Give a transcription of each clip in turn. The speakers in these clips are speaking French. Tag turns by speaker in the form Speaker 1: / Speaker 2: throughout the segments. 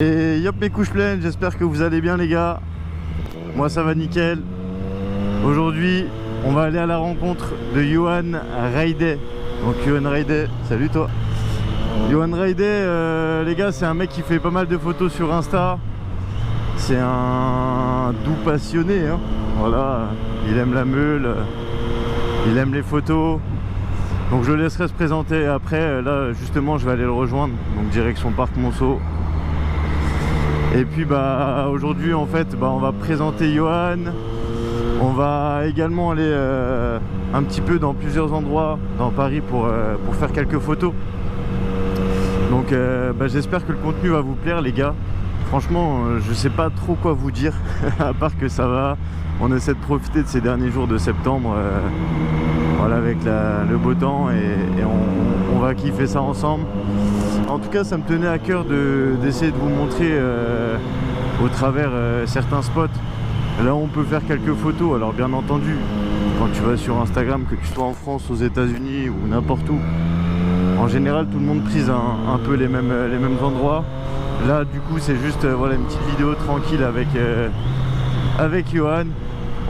Speaker 1: Et yop mes couches pleines, j'espère que vous allez bien les gars. Moi ça va nickel. Aujourd'hui on va aller à la rencontre de Johan Raidet. Donc Johan Raidet, salut toi. Johan Raidet les gars, c'est un mec qui fait pas mal de photos sur Insta. C'est un doux passionné hein. Voilà, il aime la meule, il aime les photos. Donc je le laisserai se présenter après. Là justement je vais aller le rejoindre, donc direction Parc Monceau. Et puis bah aujourd'hui en fait on va présenter Johan. On va également aller un petit peu dans plusieurs endroits dans Paris pour faire quelques photos. Donc j'espère que le contenu va vous plaire les gars. Franchement je sais pas trop quoi vous dire à part que ça va. On essaie de profiter de ces derniers jours de septembre voilà, avec le beau temps et on va kiffer ça ensemble. En tout cas ça me tenait à cœur d'essayer de vous montrer au travers certains spots. Là on peut faire quelques photos. Alors bien entendu quand tu vas sur Instagram, que tu sois en France, aux États-Unis ou n'importe où, en général tout le monde prise un peu les mêmes endroits. Là du coup c'est juste voilà, une petite vidéo tranquille avec Johan.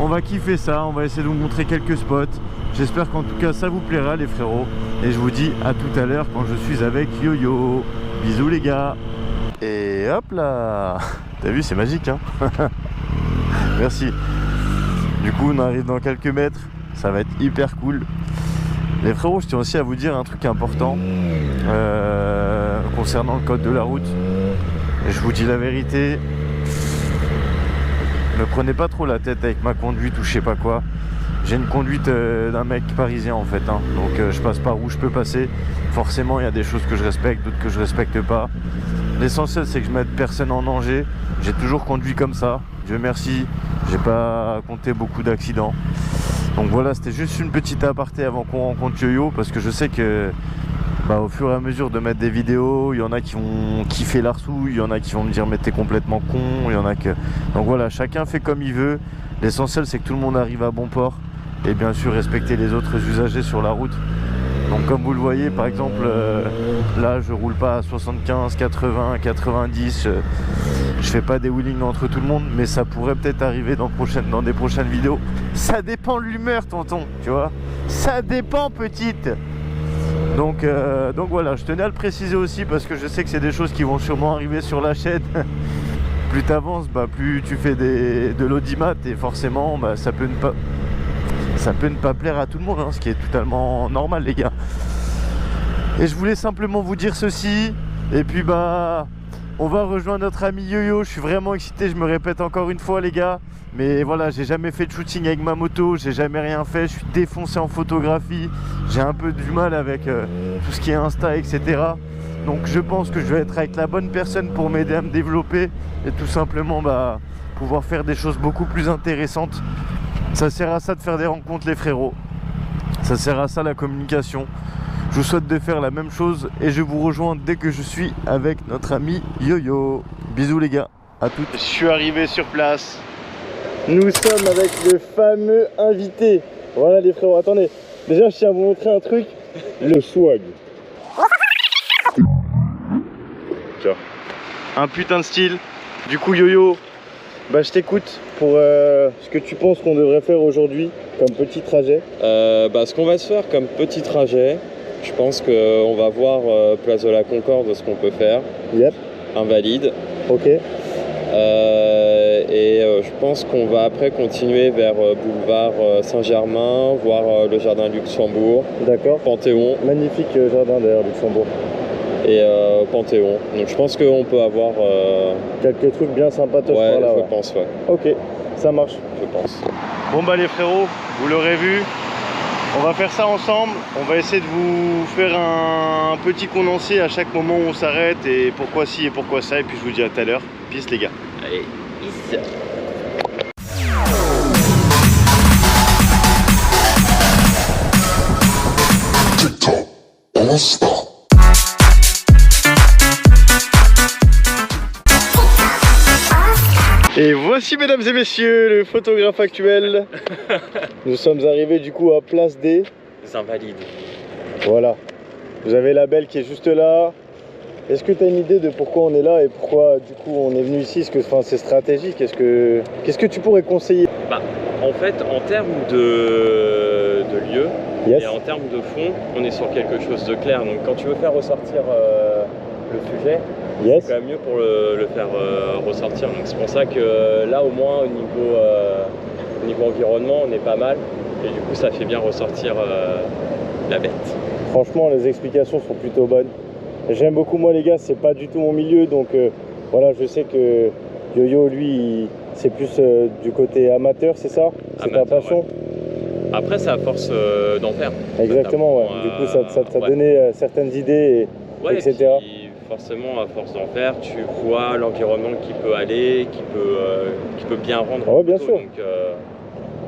Speaker 1: On va kiffer ça, on va essayer de vous montrer quelques spots. J'espère qu'en tout cas ça vous plaira les frérots. Et je vous dis à tout à l'heure quand je suis avec Yo-Yo. Bisous les gars. Et hop là. T'as vu, c'est magique hein. Merci. Du coup on arrive dans quelques mètres. Ça va être hyper cool. Les frérots, je tiens aussi à vous dire un truc important concernant le code de la route. Et je vous dis la vérité, ne prenez pas trop la tête avec ma conduite ou je sais pas quoi. J'ai une conduite d'un mec parisien en fait hein. Donc je passe par où je peux passer. Forcément il y a des choses que je respecte, d'autres que je respecte pas. L'essentiel c'est que je mette personne en danger. J'ai toujours conduit comme ça, Dieu merci. J'ai pas compté beaucoup d'accidents. Donc voilà, c'était juste une petite aparté avant qu'on rencontre Yo-Yo. Parce que je sais que au fur et à mesure de mettre des vidéos, il y en a qui vont kiffer l'arsouille, il y en a qui vont me dire mais t'es complètement con, il y en a que... Donc voilà, chacun fait comme il veut. L'essentiel c'est que tout le monde arrive à bon port. Et bien sûr respecter les autres usagers sur la route. Donc comme vous le voyez par exemple là je roule pas à 75, 80, 90, je fais pas des wheelings entre tout le monde, mais ça pourrait peut-être arriver dans des prochaines vidéos. Ça dépend de l'humeur tonton, tu vois, ça dépend petite. Donc voilà, je tenais à le préciser aussi parce que je sais que c'est des choses qui vont sûrement arriver sur la chaîne. Plus tu avances, plus tu fais de l'audimat et forcément ça peut ne pas plaire à tout le monde hein, ce qui est totalement normal les gars. Et je voulais simplement vous dire ceci. Et puis on va rejoindre notre ami Yo-Yo. Je suis vraiment excité, je me répète encore une fois les gars. Mais voilà, j'ai jamais fait de shooting avec ma moto, j'ai jamais rien fait, je suis défoncé en photographie. J'ai un peu du mal avec tout ce qui est Insta, etc. Donc je pense que je vais être avec la bonne personne pour m'aider à me développer. Et tout simplement pouvoir faire des choses beaucoup plus intéressantes. Ça sert à ça de faire des rencontres les frérots. Ça sert à ça la communication. Je vous souhaite de faire la même chose et je vous rejoins dès que je suis avec notre ami Yo-Yo. Bisous les gars, à toutes. Je suis arrivé sur place. Nous sommes avec le fameux invité. Voilà les frérots, attendez. Déjà je tiens à vous montrer un truc. Le swag. Tiens. Un putain de style. Du coup Yo-Yo, je t'écoute pour ce que tu penses qu'on devrait faire aujourd'hui comme petit trajet.
Speaker 2: Ce qu'on va se faire comme petit trajet, je pense qu'on va voir place de la Concorde ce qu'on peut faire.
Speaker 1: Yep.
Speaker 2: Invalide.
Speaker 1: Ok.
Speaker 2: Je pense qu'on va après continuer vers boulevard Saint-Germain, voir le jardin Luxembourg.
Speaker 1: D'accord.
Speaker 2: Panthéon.
Speaker 1: Magnifique jardin d'ailleurs Luxembourg.
Speaker 2: Et Panthéon. Donc je pense qu'on peut avoir
Speaker 1: quelques trucs bien sympatoches
Speaker 2: par là.
Speaker 1: Ouais,
Speaker 2: je pense, ouais.
Speaker 1: Ok, ça marche.
Speaker 2: Je pense.
Speaker 1: Bon les frérots, vous l'aurez vu, on va faire ça ensemble. On va essayer de vous faire un petit condensé à chaque moment où on s'arrête et pourquoi ci et pourquoi ça. Et puis je vous dis à tout à l'heure. Peace les gars.
Speaker 2: Allez, peace.
Speaker 1: Et voici mesdames et messieurs le photographe actuel. Nous sommes arrivés du coup à place des
Speaker 2: Invalides.
Speaker 1: Voilà. Vous avez la belle qui est juste là.
Speaker 3: Est-ce que tu as une idée de pourquoi on est là et pourquoi du coup on est venu ici? Est-ce que c'est stratégique? Qu'est-ce que tu pourrais conseiller?
Speaker 2: Bah, en fait, en termes de lieu
Speaker 3: Yes.
Speaker 2: et en termes de fond, on est sur quelque chose de clair. Donc quand tu veux faire ressortir le sujet,
Speaker 3: Yes.
Speaker 2: c'est quand même mieux pour le faire ressortir. Donc c'est pour ça que là, au moins, au niveau environnement, on est pas mal. Et du coup, ça fait bien ressortir la bête.
Speaker 3: Franchement, les explications sont plutôt bonnes. J'aime beaucoup, moi les gars, c'est pas du tout mon milieu, donc voilà, je sais que Yo-Yo, lui, c'est plus du côté amateur, c'est ça? C'est ta passion?
Speaker 2: Ouais. Après, c'est à force d'en faire.
Speaker 3: Exactement, ouais. Du coup, ça t'a
Speaker 2: ouais.
Speaker 3: donné certaines idées,
Speaker 2: Ouais,
Speaker 3: etc.
Speaker 2: Et puis, forcément, à force d'en faire, tu vois l'environnement qui peut aller, qui peut bien rendre.
Speaker 3: Ah ouais, bien sûr.
Speaker 2: Donc,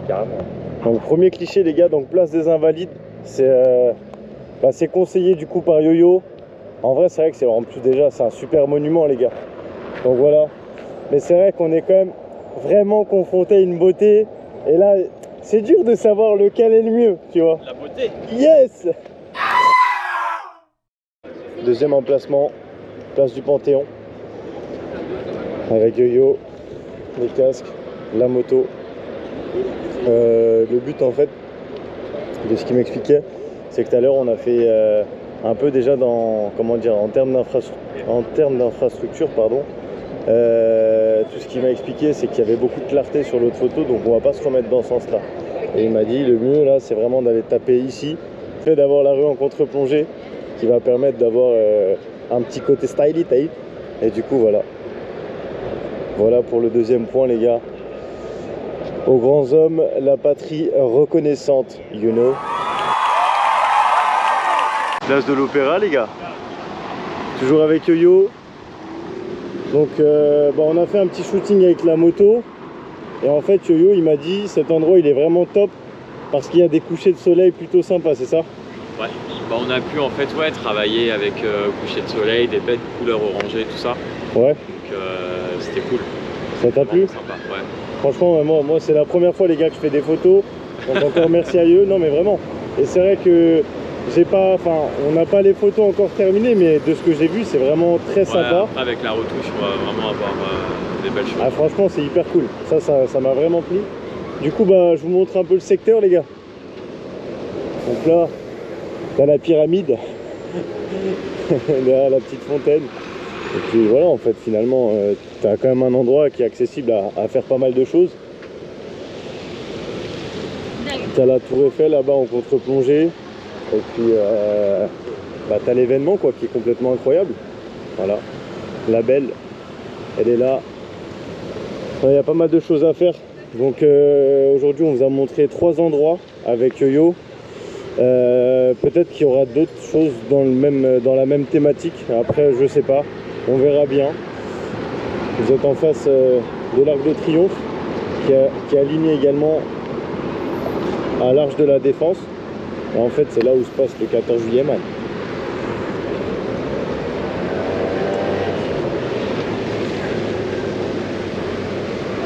Speaker 2: carrément.
Speaker 3: Donc, premier cliché, les gars, donc place des Invalides, c'est conseillé du coup par Yo-Yo. En vrai, c'est vrai que c'est en plus déjà, c'est un super monument, les gars. Donc voilà. Mais c'est vrai qu'on est quand même vraiment confronté à une beauté. Et là, c'est dur de savoir lequel est le mieux, tu vois.
Speaker 2: La beauté.
Speaker 3: Yes! Deuxième emplacement, place du Panthéon. Avec Yo-Yo, les casques, la moto. Le but en fait, de ce qu'il m'expliquait, c'est que tout à l'heure on a fait un peu déjà dans, comment dire, en termes d'infrastructure, pardon. Tout ce qu'il m'a expliqué, c'est qu'il y avait beaucoup de clarté sur l'autre photo, donc on va pas se remettre dans ce sens-là. Et il m'a dit le mieux là, c'est vraiment d'aller taper ici, fait d'avoir la rue en contre-plongée, qui va permettre d'avoir un petit côté stylish, et du coup voilà. Voilà pour le deuxième point, les gars. Aux grands hommes, la patrie reconnaissante, you know. Place de l'Opéra, les gars. Toujours avec Yo-Yo. Donc, on a fait un petit shooting avec la moto. Et en fait, Yo-Yo, il m'a dit, cet endroit, il est vraiment top parce qu'il y a des couchers de soleil plutôt sympas, c'est ça?
Speaker 2: Ouais. On a pu en fait travailler avec coucher de soleil, des belles couleurs orangées, tout ça.
Speaker 3: Ouais.
Speaker 2: Donc c'était cool.
Speaker 3: Ça t'a plu?
Speaker 2: Sympa, ouais.
Speaker 3: Franchement, moi c'est la première fois, les gars, que je fais des photos. Donc encore merci à eux. Non mais vraiment. Et c'est vrai que on n'a pas les photos encore terminées, mais de ce que j'ai vu, c'est vraiment très sympa.
Speaker 2: Après, avec la retouche, on va vraiment avoir des belles choses.
Speaker 3: Ah, franchement, c'est hyper cool. Ça m'a vraiment plu. Du coup, je vous montre un peu le secteur, les gars. Donc là, t'as la pyramide, là, la petite fontaine. Et puis voilà, en fait, finalement, t'as quand même un endroit qui est accessible à faire pas mal de choses. T'as la tour Eiffel là-bas en contre-plongée. Et puis t'as l'événement quoi qui est complètement incroyable. Voilà. La belle, elle est là. Il y a pas mal de choses à faire. Donc aujourd'hui on vous a montré 3 endroits avec Yo-Yo. Peut-être qu'il y aura d'autres choses dans la même thématique. Après je sais pas. On verra bien. Vous êtes en face de l'Arc de Triomphe qui est aligné également à l'Arche de la Défense. Et en fait, c'est là où se passe le 14 juillet, man.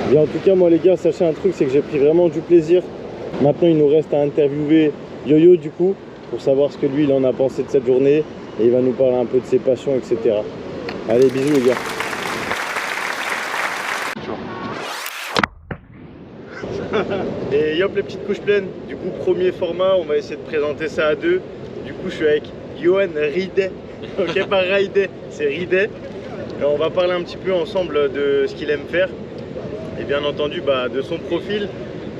Speaker 3: Bien, en tout cas, moi, les gars, sachez un truc, c'est que j'ai pris vraiment du plaisir. Maintenant, il nous reste à interviewer Yo-Yo, du coup, pour savoir ce que lui, il en a pensé de cette journée. Et il va nous parler un peu de ses passions, etc. Allez, bisous, les gars. Et hop, les petites couches pleines. Du coup, premier format, on va essayer de présenter ça à deux. Du coup, je suis avec Johan Ridet. Ok, pas Ridet, c'est Ridet. Et on va parler un petit peu ensemble de ce qu'il aime faire. Et bien entendu, de son profil.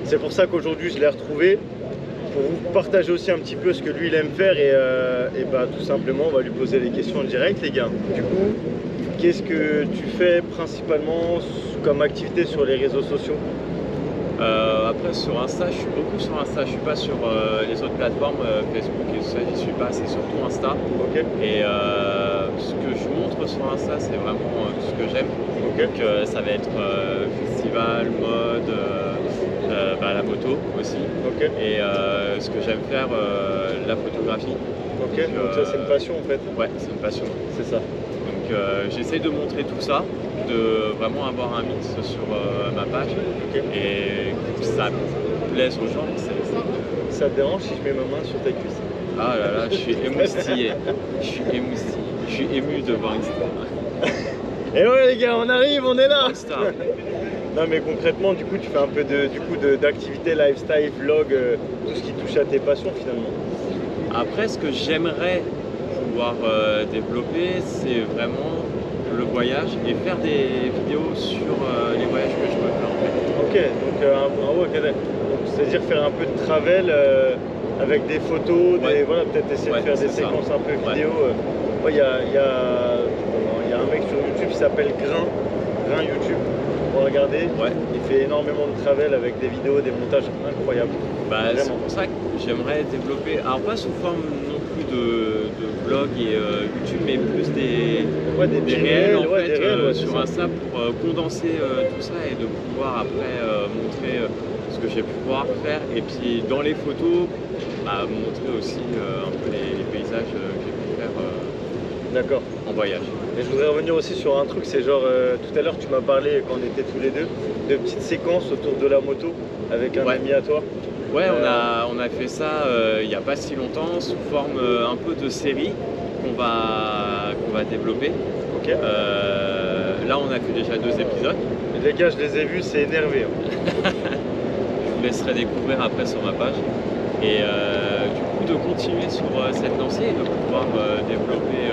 Speaker 3: C'est pour ça qu'aujourd'hui, je l'ai retrouvé. Pour vous partager aussi un petit peu ce que lui, il aime faire. Et tout simplement, on va lui poser les questions en direct, les gars. Du coup, qu'est-ce que tu fais principalement comme activité sur les réseaux sociaux?
Speaker 2: Après sur Insta, je suis beaucoup sur Insta, je suis pas sur les autres plateformes, Facebook et tout ça, j'y suis pas, c'est surtout Insta.
Speaker 3: Okay.
Speaker 2: Et ce que je montre sur Insta, c'est vraiment tout ce que j'aime.
Speaker 3: Okay.
Speaker 2: Donc ça va être festival, mode, la moto aussi.
Speaker 3: Okay.
Speaker 2: Et ce que j'aime faire, la photographie.
Speaker 3: Ok, donc ça c'est une passion en fait.
Speaker 2: Ouais, c'est une passion.
Speaker 3: C'est ça.
Speaker 2: Donc j'essaie de montrer tout ça, de vraiment avoir un mix sur ma page.
Speaker 3: Okay.
Speaker 2: Et que ça plaise aux gens.
Speaker 3: Ça te dérange si je mets ma main sur ta cuisse?
Speaker 2: Ah là là, je suis émoustillé. Je suis émoustillé. Je suis ému de voir une star.
Speaker 3: Et ouais les gars, on arrive, on est là.
Speaker 2: Une star.
Speaker 3: Non mais concrètement, du coup, tu fais un peu d'activité, lifestyle, vlog, tout ce qui touche à tes passions finalement.
Speaker 2: Après, ce que j'aimerais pouvoir développer, c'est vraiment le voyage et faire des vidéos sur les voyages que je peux faire en fait.
Speaker 3: Ok, donc c'est-à-dire faire un peu de travel avec des photos, voilà, peut-être essayer de faire des séquences un peu vidéo. Il y a un mec sur YouTube qui s'appelle Grain YouTube. Pour regarder, il fait énormément de travel avec des vidéos, des montages incroyables.
Speaker 2: Bah, c'est pour ça que j'aimerais développer, alors pas sous forme non plus de vlog et YouTube, mais plus des réels en fait, sur Insta pour condenser tout ça et de pouvoir après montrer ce que j'ai pu pouvoir faire. Et puis dans les photos, montrer aussi un peu les paysages que j'ai pu faire.
Speaker 3: D'accord.
Speaker 2: En voyage.
Speaker 3: Et je voudrais revenir aussi sur un truc, c'est genre tout à l'heure tu m'as parlé quand on était tous les deux de petites séquences autour de la moto avec un ami à toi.
Speaker 2: Ouais, on a fait ça il n'y a pas si longtemps sous forme un peu de série qu'on va développer.
Speaker 3: Ok.
Speaker 2: Là on a fait déjà 2 épisodes.
Speaker 3: Les gars, je les ai vus, c'est énervé.
Speaker 2: Je vous laisserai découvrir après sur ma page. Et du coup de continuer sur cette lancée et de pouvoir développer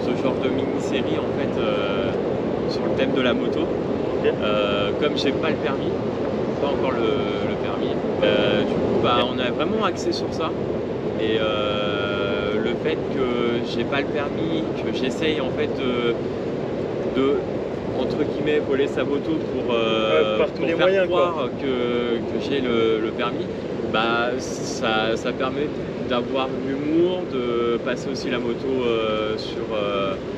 Speaker 2: ce genre de mini-série en fait sur le thème de la moto. Okay. Comme j'ai pas le permis, pas encore le permis, du coup on a vraiment axé sur ça. Et le fait que j'ai pas le permis, que j'essaye en fait de entre guillemets voler sa moto pour faire
Speaker 3: moyens,
Speaker 2: croire que j'ai le permis, ça permet d'avoir l'humour, de passer aussi la moto sur...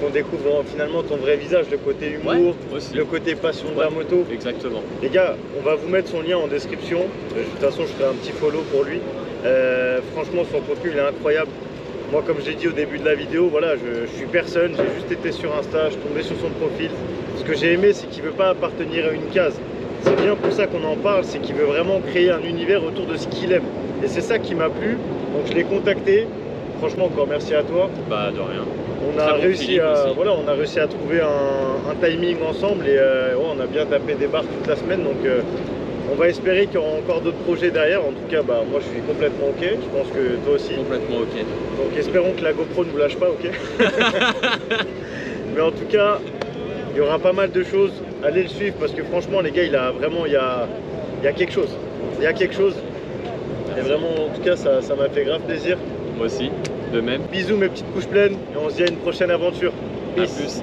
Speaker 3: On découvre finalement ton vrai visage, le côté humour, le côté passion de la moto.
Speaker 2: Exactement.
Speaker 3: Les gars, on va vous mettre son lien en description. De toute façon, je ferai un petit follow pour lui. Franchement, son contenu il est incroyable. Moi, comme j'ai dit au début de la vidéo, voilà, je suis personne, j'ai juste été sur Insta, je suis tombé sur son profil. Ce que j'ai aimé, c'est qu'il ne veut pas appartenir à une case. C'est bien pour ça qu'on en parle, c'est qu'il veut vraiment créer un univers autour de ce qu'il aime. Et c'est ça qui m'a plu, donc je l'ai contacté. Franchement, encore merci à toi.
Speaker 2: Bah, de rien.
Speaker 3: On a réussi à trouver un timing ensemble et on a bien tapé des barres toute la semaine. Donc on va espérer qu'il y aura encore d'autres projets derrière. En tout cas, moi je suis complètement ok. Je pense que toi aussi.
Speaker 2: Complètement ok.
Speaker 3: Donc espérons que la GoPro ne vous lâche pas, ok. Mais en tout cas, il y aura pas mal de choses. Allez le suivre parce que franchement, les gars, il y a quelque chose. Il y a quelque chose. Et vraiment, en tout cas, ça m'a fait grave plaisir.
Speaker 2: Moi aussi, de même.
Speaker 3: Bisous mes petites couches pleines et on se dit à une prochaine aventure.
Speaker 2: Peace. À plus.